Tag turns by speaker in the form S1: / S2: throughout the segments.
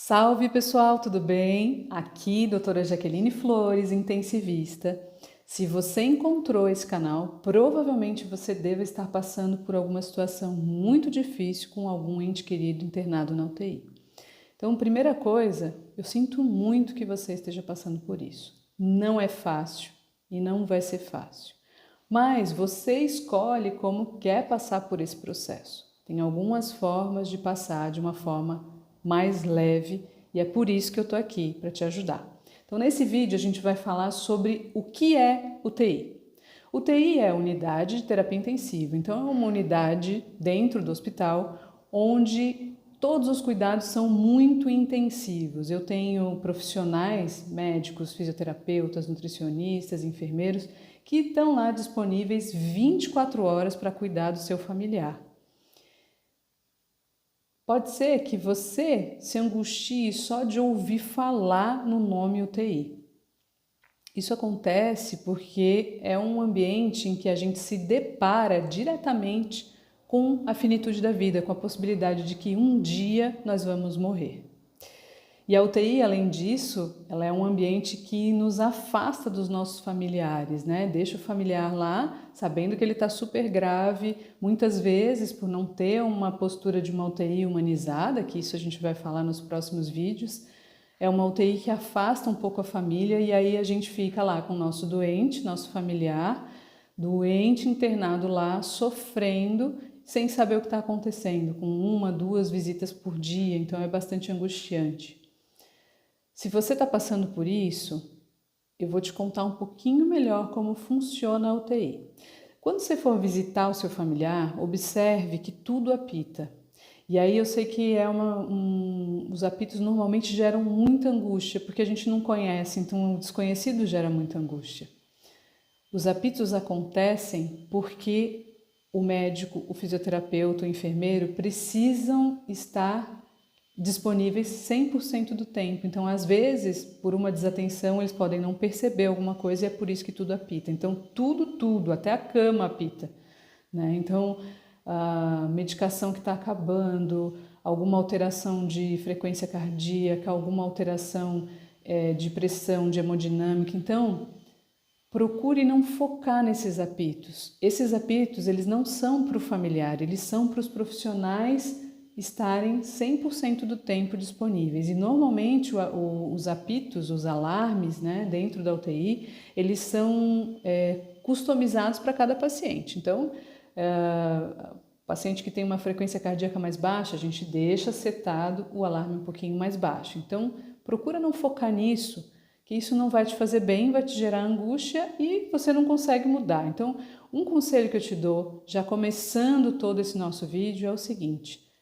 S1: Salve pessoal, tudo bem? Aqui, doutora Jaqueline Flores, intensivista. Se você encontrou esse canal, provavelmente você deve estar passando por alguma situação muito difícil com algum ente querido internado na UTI. Então, primeira coisa, eu sinto muito que você esteja passando por isso. Não é fácil e não vai ser fácil. Mas você escolhe como quer passar por esse processo. Tem algumas formas de passar de uma forma mais leve e é por isso que eu estou aqui, para te ajudar. Então, nesse vídeo, a gente vai falar sobre o que é UTI. UTI é Unidade de Terapia Intensiva, então é uma unidade dentro do hospital onde todos os cuidados são muito intensivos. Eu tenho profissionais, médicos, fisioterapeutas, nutricionistas, enfermeiros, que estão lá disponíveis 24 horas para cuidar do seu familiar. Pode ser que você se angustie só de ouvir falar no nome UTI. Isso acontece porque é um ambiente em que a gente se depara diretamente com a finitude da vida, com a possibilidade de que um dia nós vamos morrer. E a UTI, além disso, ela é um ambiente que nos afasta dos nossos familiares, né? Deixa o familiar lá, sabendo que ele está super grave, muitas vezes por não ter uma postura de uma UTI humanizada, que isso a gente vai falar nos próximos vídeos. É uma UTI que afasta um pouco a família e aí a gente fica lá com o nosso doente, nosso familiar, doente internado lá, sofrendo, sem saber o que está acontecendo, com 1, 2 visitas por dia, então é bastante angustiante. Se você está passando por isso, eu vou te contar um pouquinho melhor como funciona a UTI. Quando você for visitar o seu familiar, observe que tudo apita. E aí eu sei que os apitos normalmente geram muita angústia, porque a gente não conhece, então o desconhecido gera muita angústia. Os apitos acontecem porque o médico, o fisioterapeuta, o enfermeiro precisam estar disponíveis 100% do tempo. Então, às vezes, por uma desatenção, eles podem não perceber alguma coisa e é por isso que tudo apita. Então, tudo, até a cama apita, né? Então, a medicação que está acabando, alguma alteração de frequência cardíaca, alguma alteração de pressão, de hemodinâmica. Então, procure não focar nesses apitos. Esses apitos, eles não são para o familiar, eles são para os profissionais estarem 100% do tempo disponíveis. E normalmente os apitos, os alarmes, né, dentro da UTI, eles são customizados para cada paciente. Então, paciente que tem uma frequência cardíaca mais baixa, a gente deixa setado o alarme um pouquinho mais baixo. Então, procura não focar nisso, que isso não vai te fazer bem, vai te gerar angústia e você não consegue mudar. Então, um conselho que eu te dou, já começando todo esse nosso vídeo, é o seguinte: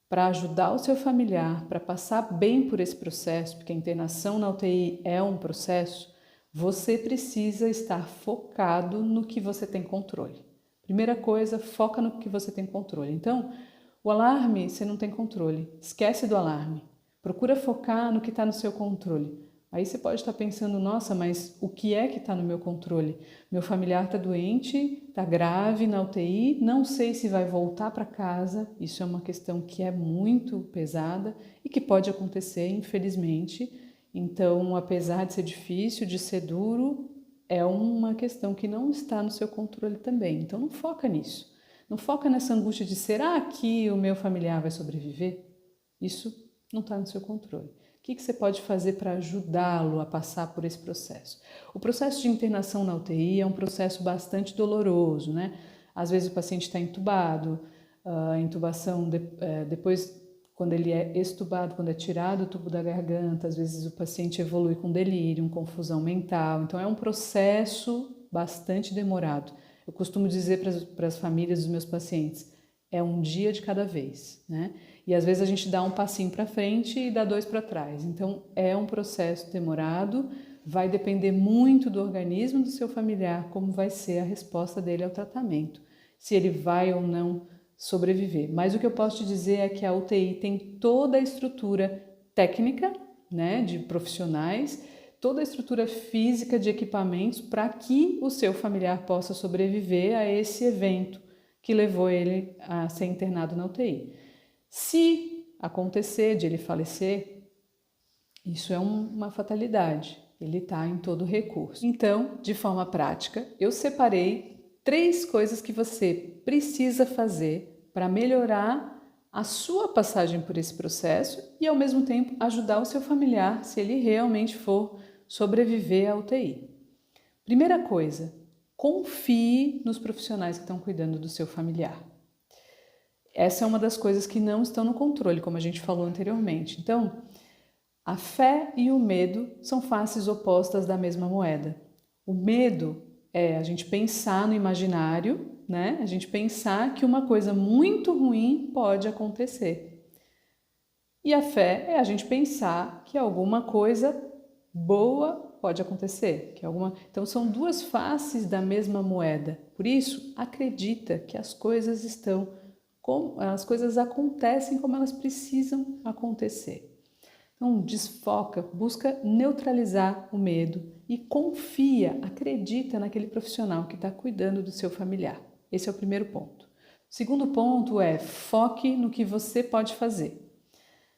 S1: para ajudar o seu familiar, para passar bem por esse processo, porque a internação na UTI é um processo, você precisa estar focado no que você tem controle. Primeira coisa, foca no que você tem controle. Então, o alarme, você não tem controle. Esquece do alarme. Procura focar no que está no seu controle. Aí você pode estar pensando, nossa, mas o que é que está no meu controle? Meu familiar está doente, está grave na UTI, não sei se vai voltar para casa. Isso é uma questão que é muito pesada e que pode acontecer, infelizmente. Então, apesar de ser difícil, de ser duro, é uma questão que não está no seu controle também. Então, não foca nisso. Não foca nessa angústia de será que o meu familiar vai sobreviver? Isso não está no seu controle. O que você pode fazer para ajudá-lo a passar por esse processo? O processo de internação na UTI é um processo bastante doloroso, né? Às vezes o paciente está entubado, a intubação depois, quando ele é extubado, quando é tirado o tubo da garganta, às vezes o paciente evolui com delírio, confusão mental. Então é um processo bastante demorado. Eu costumo dizer para as famílias dos meus pacientes, é um dia de cada vez, né? E às vezes a gente dá um passinho para frente e dá 2 para trás. Então é um processo demorado, vai depender muito do organismo do seu familiar, como vai ser a resposta dele ao tratamento, se ele vai ou não sobreviver. Mas o que eu posso te dizer é que a UTI tem toda a estrutura técnica, né, de profissionais, toda a estrutura física de equipamentos para que o seu familiar possa sobreviver a esse evento que levou ele a ser internado na UTI. Se acontecer de ele falecer, Isso é uma fatalidade, ele está em todo recurso. Então, de forma prática, eu separei 3 coisas que você precisa fazer para melhorar a sua passagem por esse processo e, ao mesmo tempo, ajudar o seu familiar se ele realmente for sobreviver à UTI. Primeira coisa, confie nos profissionais que estão cuidando do seu familiar. Essa é uma das coisas que não estão no controle, como a gente falou anteriormente. Então, a fé e o medo são faces opostas da mesma moeda. O medo é a gente pensar no imaginário, né? A gente pensar que uma coisa muito ruim pode acontecer. E a fé é a gente pensar que alguma coisa boa pode acontecer. Então são 2 faces da mesma moeda. Por isso, acredita que as coisas acontecem como elas precisam acontecer. Então, desfoca, busca neutralizar o medo e confia, acredita naquele profissional que está cuidando do seu familiar. Esse é o primeiro ponto. O segundo ponto é foque no que você pode fazer.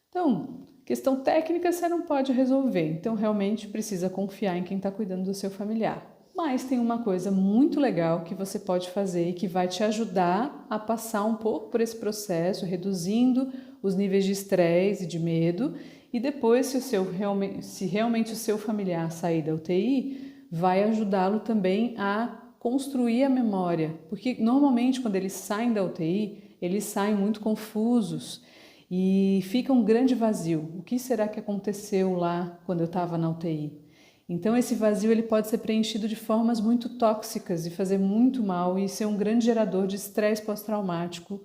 S1: Então, questão técnica você não pode resolver, então realmente precisa confiar em quem está cuidando do seu familiar. Mas tem uma coisa muito legal que você pode fazer e que vai te ajudar a passar um pouco por esse processo, reduzindo os níveis de estresse e de medo. E depois, se realmente o seu familiar sair da UTI, vai ajudá-lo também a construir a memória. Porque normalmente quando eles saem da UTI, eles saem muito confusos e fica um grande vazio. O que será que aconteceu lá quando eu estava na UTI? Então esse vazio ele pode ser preenchido de formas muito tóxicas e fazer muito mal e ser um grande gerador de estresse pós-traumático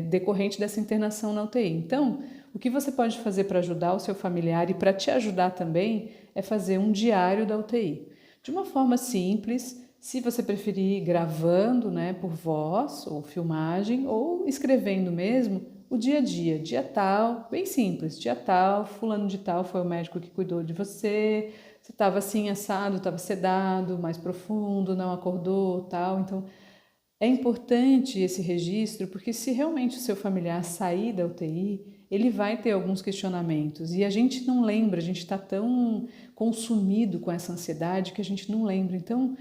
S1: decorrente dessa internação na UTI. Então, o que você pode fazer para ajudar o seu familiar e para te ajudar também é fazer um diário da UTI. De uma forma simples, se você preferir gravando, né, por voz ou filmagem ou escrevendo mesmo, o dia a dia tal, bem simples, dia tal, fulano de tal foi o médico que cuidou de você estava assim assado, estava sedado, mais profundo, não acordou, tal. Então, é importante esse registro, porque se realmente o seu familiar sair da UTI, ele vai ter alguns questionamentos. E a gente não lembra, a gente está tão consumido com essa ansiedade que a gente não lembra. Então,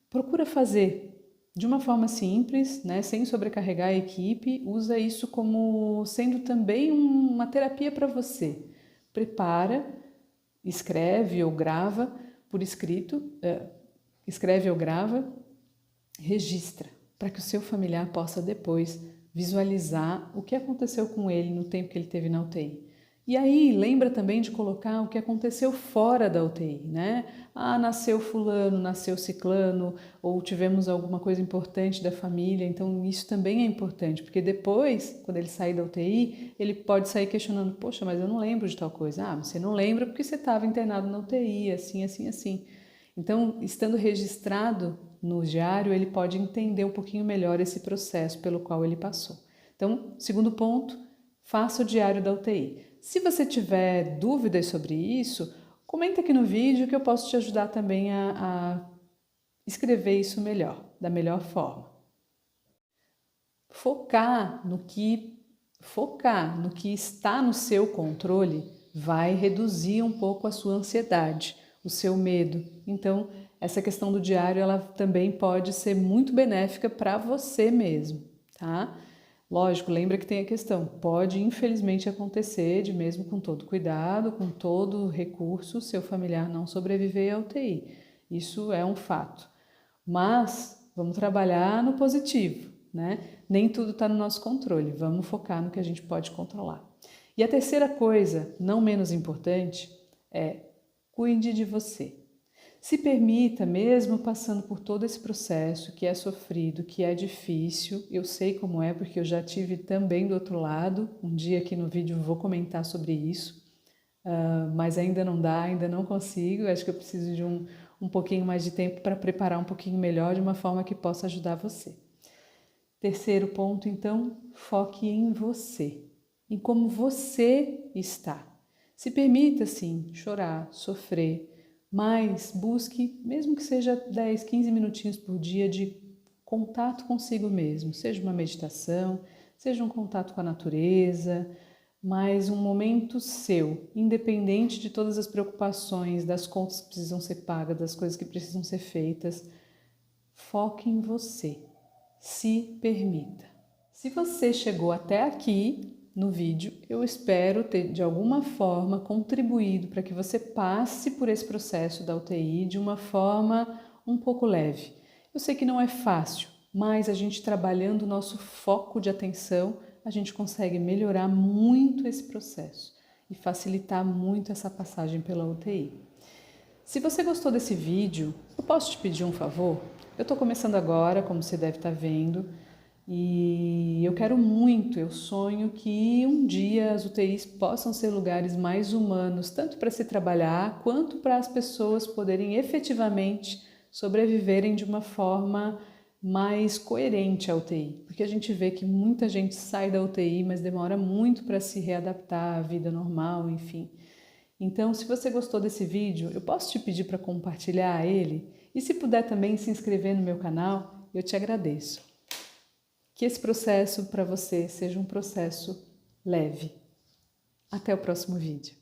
S1: procura fazer de uma forma simples, né, sem sobrecarregar a equipe, usa isso como sendo também uma terapia para você. Prepara, escreve ou grava por escrito, escreve ou grava, registra, para que o seu familiar possa depois visualizar o que aconteceu com ele no tempo que ele teve na UTI. E aí, lembra também de colocar o que aconteceu fora da UTI, né? Ah, nasceu fulano, nasceu ciclano, ou tivemos alguma coisa importante da família, então isso também é importante, porque depois, quando ele sair da UTI, ele pode sair questionando, poxa, mas eu não lembro de tal coisa. Ah, você não lembra porque você estava internado na UTI, assim, assim, assim. Então, estando registrado no diário, ele pode entender um pouquinho melhor esse processo pelo qual ele passou. Então, segundo ponto, faça o diário da UTI. Se você tiver dúvidas sobre isso, comenta aqui no vídeo que eu posso te ajudar também a escrever isso melhor, da melhor forma. Focar no que está no seu controle vai reduzir um pouco a sua ansiedade, o seu medo. Então, essa questão do diário, ela também pode ser muito benéfica para você mesmo, tá? Lógico, lembra que tem a questão, pode infelizmente acontecer de mesmo com todo cuidado, com todo recurso, seu familiar não sobreviver à UTI. Isso é um fato. Mas vamos trabalhar no positivo, né? Nem tudo está no nosso controle, vamos focar no que a gente pode controlar. E a terceira coisa, não menos importante, é cuide de você. Se permita, mesmo passando por todo esse processo que é sofrido, que é difícil, eu sei como é, porque eu já tive também do outro lado, um dia aqui no vídeo vou comentar sobre isso, mas ainda não dá, ainda não consigo, acho que eu preciso de um pouquinho mais de tempo para preparar um pouquinho melhor, de uma forma que possa ajudar você. Terceiro ponto, então, foque em você, em como você está. Se permita, sim, chorar, sofrer, mas busque, mesmo que seja 10, 15 minutinhos por dia de contato consigo mesmo, seja uma meditação, seja um contato com a natureza, mas um momento seu, independente de todas as preocupações, das contas que precisam ser pagas, das coisas que precisam ser feitas. Foque em você. Se permita. Se você chegou até aqui no vídeo, eu espero ter de alguma forma contribuído para que você passe por esse processo da UTI de uma forma um pouco leve. Eu sei que não é fácil, mas a gente trabalhando o nosso foco de atenção, a gente consegue melhorar muito esse processo e facilitar muito essa passagem pela UTI. Se você gostou desse vídeo, eu posso te pedir um favor? Eu estou começando agora, como você deve estar vendo, e eu quero muito, eu sonho que um dia as UTIs possam ser lugares mais humanos, tanto para se trabalhar, quanto para as pessoas poderem efetivamente sobreviverem de uma forma mais coerente à UTI. Porque a gente vê que muita gente sai da UTI, mas demora muito para se readaptar à vida normal, enfim. Então, se você gostou desse vídeo, eu posso te pedir para compartilhar ele? E se puder também se inscrever no meu canal, eu te agradeço. Que esse processo para você seja um processo leve. Até o próximo vídeo.